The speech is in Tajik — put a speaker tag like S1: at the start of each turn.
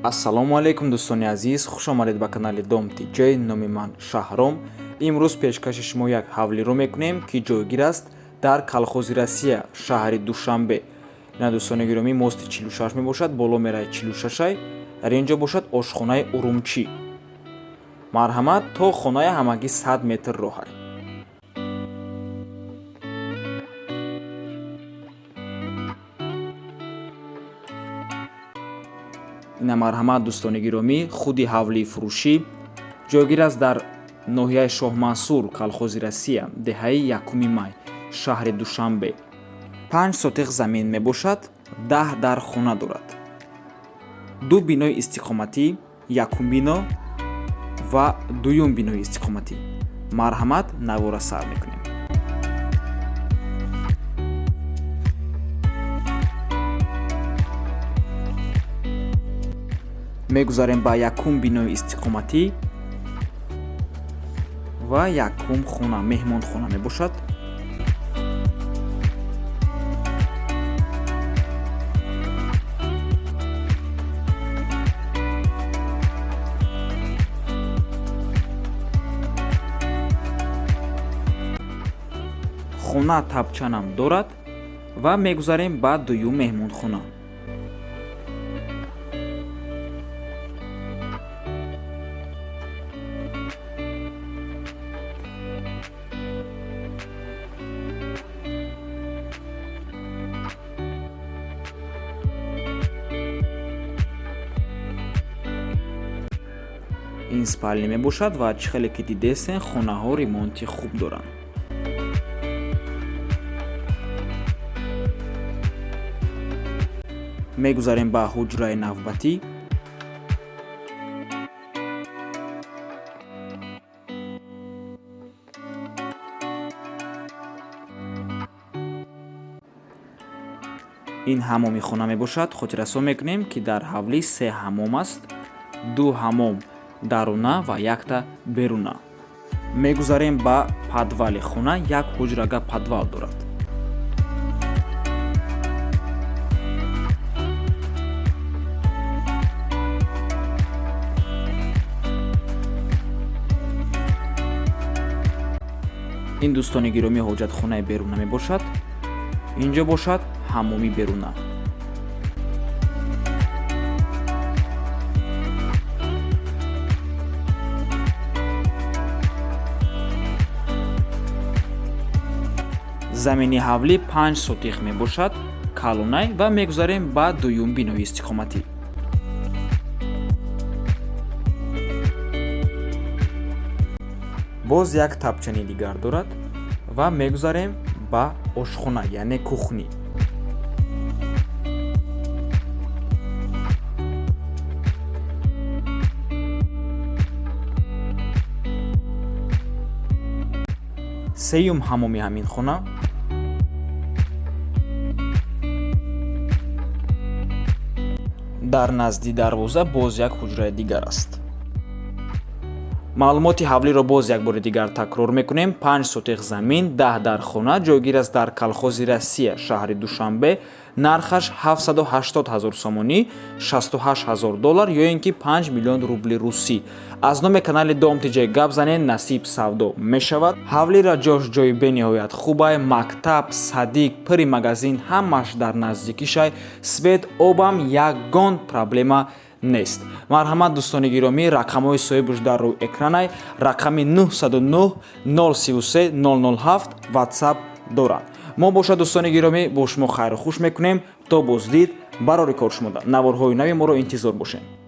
S1: ассалому алайкум дӯстони азиз, хушомадед ба канали Dom TJ. номи ман Шаҳром. имрӯз пешкаши шумо як ҳавлиро мекунем ки ҷойгир аст дар колхози Россия, шаҳри Душанбе. ина дӯстони гиромӣ мости 46 мебошад, боло мераи 46, дар ин ҷо бошад ошхонаи урумчӣ. марҳамат, то хонаи ҳамагӣ 100 метр роҳай. ина марҳамат дӯстони гиромӣ, худи ҳавлии фурӯшӣ ҷойгир аст дар ноҳияи Шоҳмансур, колхози Россия, деҳаи 1 май, шаҳри Душанбе. 5 сотиқ замин мебошад, 10 дар хона дорад. 2 бинои истиқоматӣ, 1 бино ва 2 бинои истиқоматӣ. марҳамат, навора сар мекунем. мегузарем ба 1 бинои истиқоматӣ ва 1 хона, меҳмонхона мебошад. хона табчанам дорад ва мегузарем ба 2 меҳмонхона. ин спални мебошад ва чӣ хеле ки дидесен, хонаҳо ремонти хуб доранд. мегузарем ба ҳуҷраи навбатӣ. ин ҳамоми хона мебошад. хотиррасо мекунем ки дар ҳавлӣ 3 ҳамом аст, 2 ҳамом даруна ва 1 беруна. мегузарем ба падвали хона. 1 ҳуҷрага падвал дорад. ин дӯстони гиромӣ ҳоҷатхонаи беруна мебошад. ин ҷо бошад ҳамоми беруна. замини ҳавлӣ 5 сотиқ мебошад, калонай, ва мегузарем ба 2 бинои истиқоматӣ. боз як табчани дигар дорад ва мегузарем ба ошхона, яъне кухни. сеюм ҳамоми ҳамин хона. дар назди дарвоза боз як ҳуҷраи дигар аст. маълумоти ҳавлиро боз як бори дигар такрор мекунем. 5 сотиқ замин, 10 дар хона, ҷойгир аст дар колхози Россия, шаҳри Душанбе. нархаш 780 000 сомонӣ, $68 000 ё ин ки 5 миллион рубли русӣ. аз номи канали Dom TJ гап занед, насиб савдо мешавад. ҳавлира ҷош ҷои бениҳоят хубай, мактаб, садик, пири магазин ҳамаш дар наздикишай. свет, обам ягон проблема нест. марҳамат дӯстони гиромӣ, рақамҳои соҳибуш дар рӯи экранай. рақами 909 033 007 ватсап дорад. мо бошад дӯстони гиромӣ бо шумо хайру хуш мекунем. то боздид, барори кор шумода. наворҳои нави моро интизор бошед.